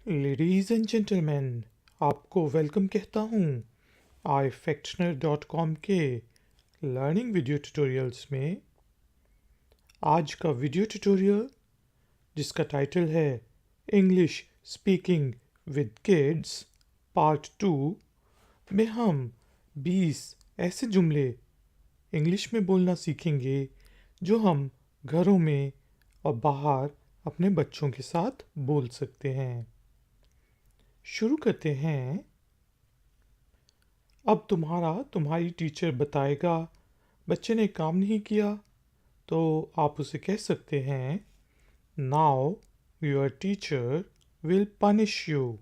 Ladies and gentleman, आपको welcome कहता हूँ iFactioner.com के लर्निंग वीडियो ट्यूटोरियल्स में। आज का वीडियो ट्यूटोरियल जिसका टाइटल है English speaking with kids part 2 में हम 20 ऐसे जुमले इंग्लिश में बोलना सीखेंगे जो हम घरों में और बाहर अपने बच्चों के साथ बोल सकते हैं। शुरू करते हैं। अब तुम्हारी टीचर बताएगा बच्चे ने काम नहीं किया तो आप उसे कह सकते हैं now your teacher will punish you,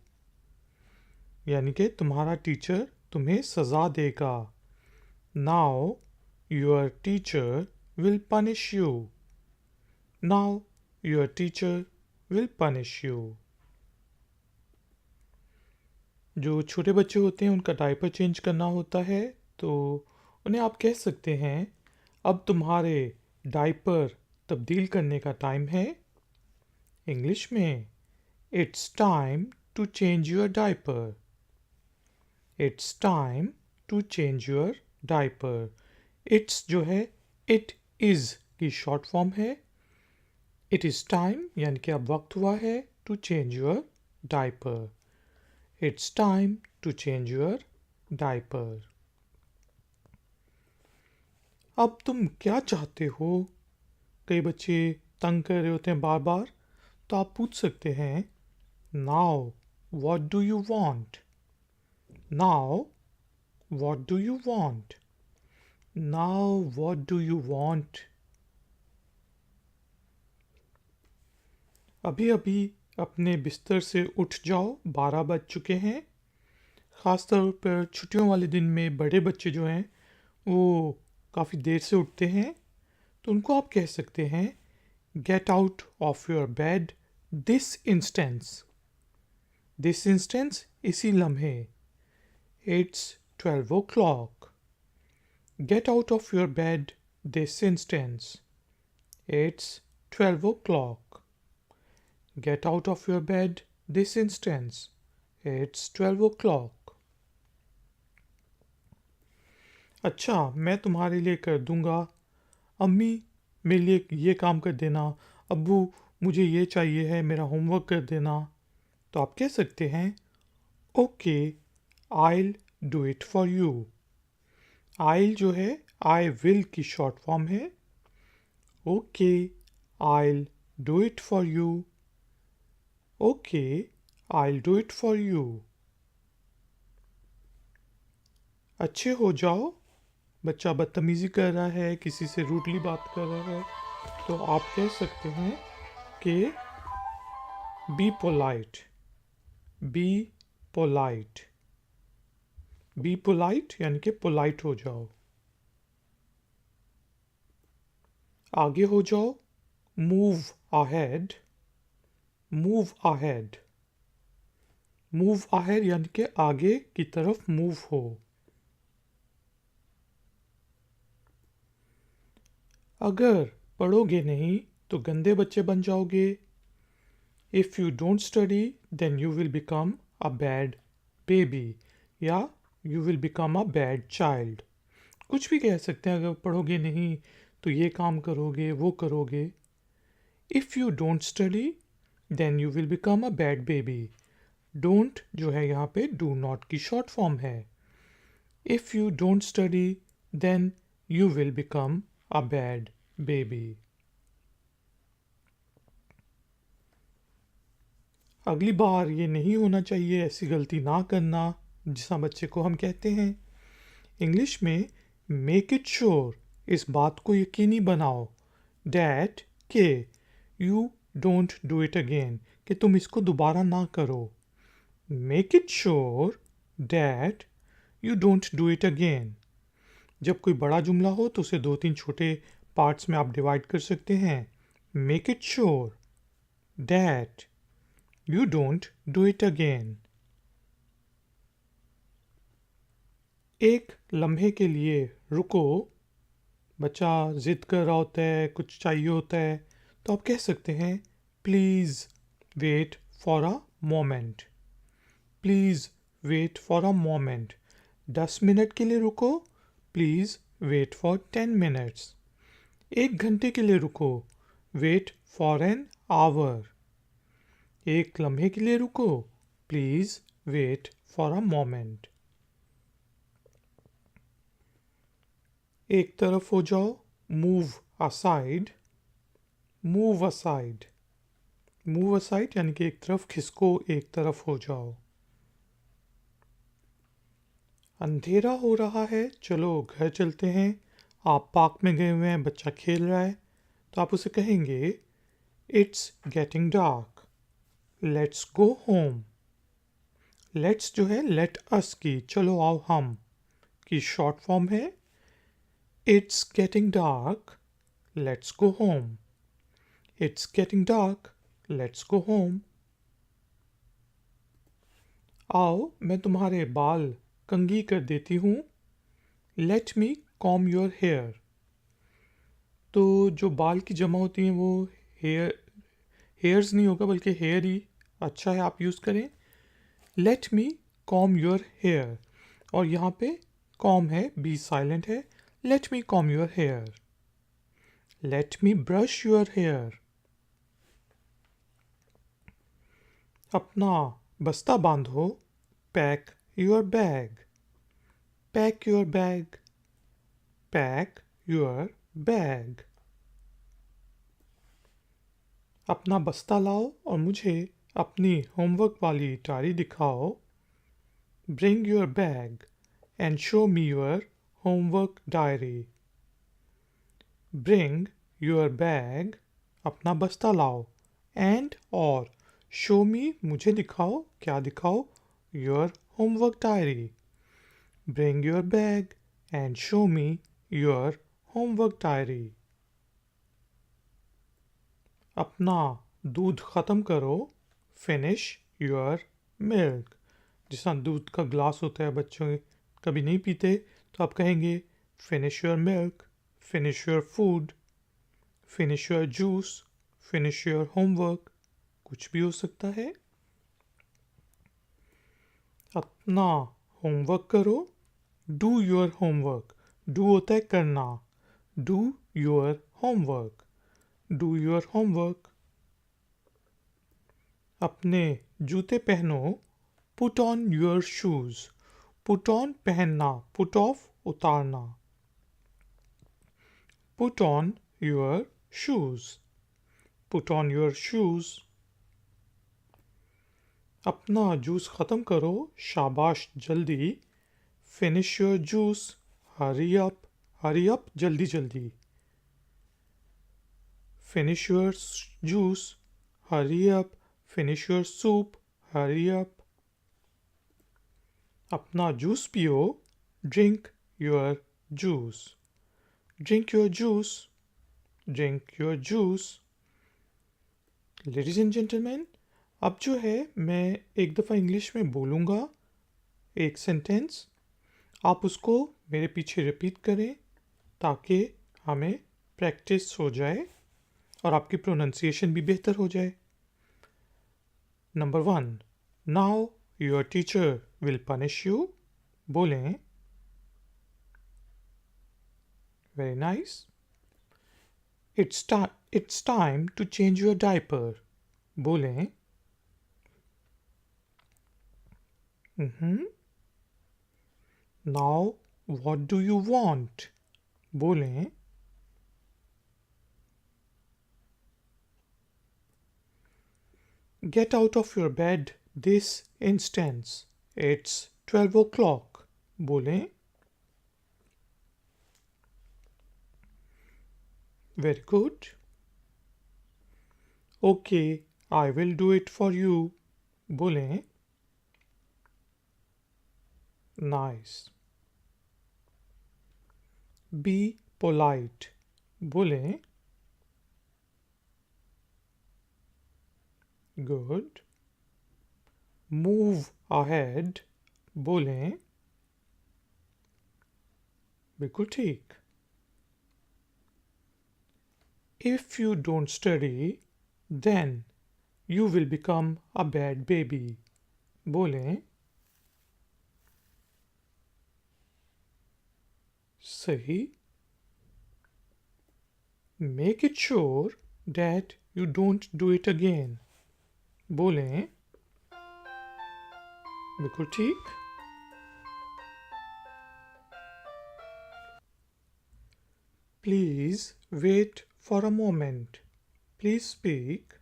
यानी कि तुम्हारा टीचर तुम्हें सजा देगा। Now your teacher will punish you. Now your teacher will punish you. जो छोटे बच्चे होते हैं उनका डायपर चेंज करना होता है तो उन्हें आप कह सकते हैं अब तुम्हारे डायपर तब्दील करने का टाइम है। इंग्लिश में it's time to change your diaper. It's time to change your diaper. It's जो है इट इज़ की शॉर्ट फॉर्म है। इट इज़ टाइम यानी कि अब वक्त हुआ है to change your diaper. It's time to change your diaper. अब तुम क्या चाहते हो? कई बच्चे तंग कर रहे होते हैं बार बार, तो आप पूछ सकते हैं Now, what do you want? Now, what do you want? Now, what do you want? अभी अभी अपने बिस्तर से उठ जाओ, 12 बज चुके हैं। ख़ासतौर पर छुट्टियों वाले दिन में बड़े बच्चे जो हैं वो काफ़ी देर से उठते हैं, तो उनको आप कह सकते हैं get out of your bed this instance. This instance इसी लम्हे। It's 12 o'clock। Get out of your bed this instance. It's 12 o'clock। Get out of your bed this instance. It's 12 o'clock। अच्छा, मैं तुम्हारे लिए कर दूंगा। अम्मी मेरे लिए ये काम कर देना। अब्बू मुझे ये चाहिए है, मेरा होमवर्क कर देना। तो आप कह सकते हैं okay I'll do it for you. I'll जो है आई विल की शॉर्ट फॉर्म है। Okay I'll do it for you. Okay I'll do it for you. अच्छे हो जाओ। बच्चा बदतमीज़ी कर रहा है, किसी से रूडली बात कर रहा है, तो आप कह सकते हैं कि be polite. Be polite. Be polite यानी कि पोलाइट हो जाओ। आगे हो जाओ। Move ahead. Move ahead. Move ahead यानी कि आगे की तरफ मूव हो। अगर पढ़ोगे नहीं तो गंदे बच्चे बन जाओगे। If you don't study then you will become a bad baby या you will become a bad child. कुछ भी कह सकते हैं। अगर पढ़ोगे नहीं तो ये काम करोगे, वो करोगे। If you don't study then you will become a bad baby. Don't जो है यहाँ पे डू नॉट की शॉर्ट फॉर्म है। If you don't study then you will become a bad baby. अगली बार ये नहीं होना चाहिए, ऐसी गलती ना करना जिस बच्चे को हम कहते हैं। इंग्लिश में मेक इट श्योर, इस बात को यकीनी बनाओ डैट के you don't do it again, कि तुम इसको दोबारा ना करो। Make it sure that you don't do it again. जब कोई बड़ा जुमला हो तो उसे 2-3 छोटे पार्ट्स में आप डिवाइड कर सकते हैं। Make it sure that you don't do it again. एक लम्हे के लिए रुको। बच्चा ज़िद कर रहा होता है, कुछ चाहिए होता है, तो आप कह सकते हैं please wait for a moment. Please wait for a moment. 10 minute के लिए रुको। Please wait for 10 minutes. 1 घंटे के लिए रुको। Wait for an hour. 1 लम्हे के लिए रुको। Please wait for a moment. एक तरफ हो जाओ। Move aside. Move aside. Move aside यानी कि एक तरफ खिसको, एक तरफ हो जाओ। अंधेरा हो रहा है, चलो घर चलते हैं। आप पार्क में गए हुए हैं, बच्चा खेल रहा है, तो आप उसे कहेंगे it's getting dark, let's go home. Let's जो है लेट अस की चलो आओ हम की शॉर्ट फॉर्म है। It's getting dark, let's go home. It's getting dark, let's go home. आओ मैं तुम्हारे बाल कंघी कर देती हूँ। Let me comb your hair. तो जो बाल की जमा होती हैं वो हेयर्स नहीं होगा बल्कि हेयर ही अच्छा है, आप यूज़ करें। Let me comb your hair, और यहाँ पे कॉम है, बी साइलेंट है। Let me comb your hair. Let me brush your hair. अपना बस्ता बांधो। Pack your bag. Pack your bag. Pack your bag. अपना बस्ता लाओ और मुझे अपनी होमवर्क वाली डायरी दिखाओ। Bring your bag and show me your homework diary. Bring your bag, अपना बस्ता लाओ, and और show me मुझे दिखाओ, क्या दिखाओ, your homework diary. Bring your bag and show me your homework diary. अपना दूध ख़त्म करो। Finish your milk. जिस तरह दूध का ग्लास होता है, बच्चों कभी नहीं पीते, तो आप कहेंगे finish your milk, finish your food, finish your juice, finish your homework, कुछ भी हो सकता है। अपना होमवर्क करो। Do your homework. डू होता है करना। Do your homework. Do your homework. अपने जूते पहनो। Put on your shoes. Put on पहनना, पुट ऑफ उतारना। Put on your shoes. Put on your shoes. अपना जूस ख़त्म करो। शाबाश, जल्दी। Finish your juice. Hurry up. Hurry up, जल्दी जल्दी। Finish your juice. Hurry up. Finish your soup. Hurry up. अपना जूस पियो। Drink your juice. Drink your juice. Drink your juice. Ladies and gentleman, अब जो है मैं एक दफ़ा इंग्लिश में बोलूँगा एक सेंटेंस, आप उसको मेरे पीछे रिपीट करें ताकि हमें प्रैक्टिस हो जाए और आपकी प्रोनाउंसिएशन भी बेहतर हो जाए। Number 1, now your teacher will punish you. बोलें। Very nice. It's time to change your diaper. बोलें। Now what do you want. बोलें। Get out of your bed this instant. It's 12 o'clock. बोलें। Very good. Okay, I will do it for you. बोलें। Nice. Be polite. बोलें। Good. Move ahead. बोलें। बिल्कुल ठीक। If you don't study, then You will become a bad baby. बोलें सही. Make it sure that you don't do it again. बोलें बिल्कुल ठीक. Please wait for a moment. Please speak.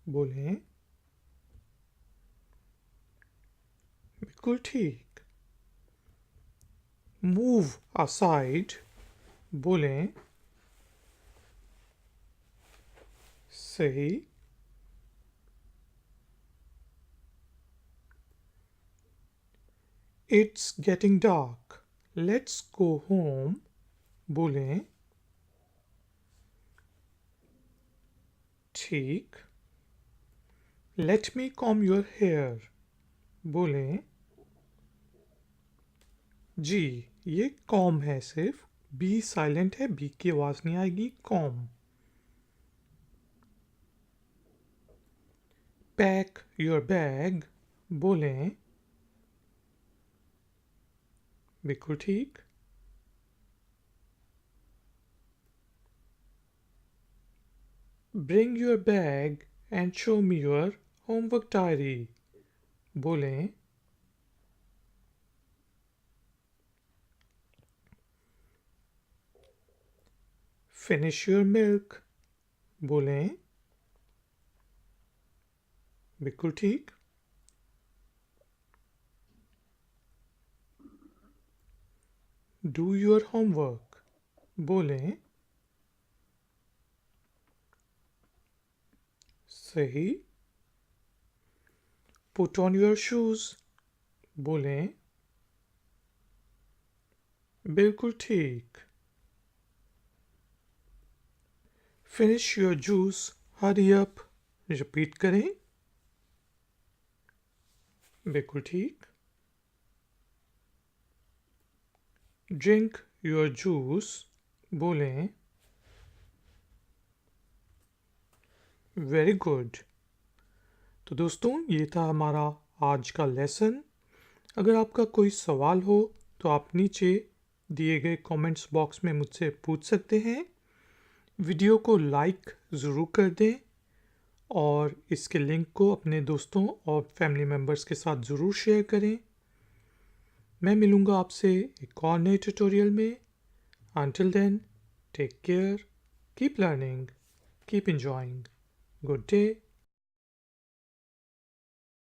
बोलें बिल्कुल ठीक. Move aside. बोलें सही. It's getting dark. Let's go home. बोलें ठीक. Let me comb your hair. बोलें जी, ये कॉम है सिर्फ. बी साइलेंट है, बी की आवाज नहीं आएगी. कॉम. Pack your bag. बोलें बिल्कुल ठीक. Bring your bag and show me your homework diary. बोलें Finish your milk. बोलें बिल्कुल ठीक. Do your homework. बोलें सही. Put on your shoes. बोलें बिल्कुल ठीक. Finish your juice. Hurry up. Repeat करें बिल्कुल ठीक. Drink your juice. बोलें वेरी गुड. तो दोस्तों ये था हमारा आज का लेसन. अगर आपका कोई सवाल हो तो आप नीचे दिए गए कमेंट्स बॉक्स में मुझसे पूछ सकते हैं. वीडियो को लाइक ज़रूर कर दें और इसके लिंक को अपने दोस्तों और फैमिली मेम्बर्स के साथ ज़रूर शेयर करें. मैं मिलूँगा आपसे एक और नए ट्यूटोरियल में. Until then, take care, keep learning, keep enjoying. Good day.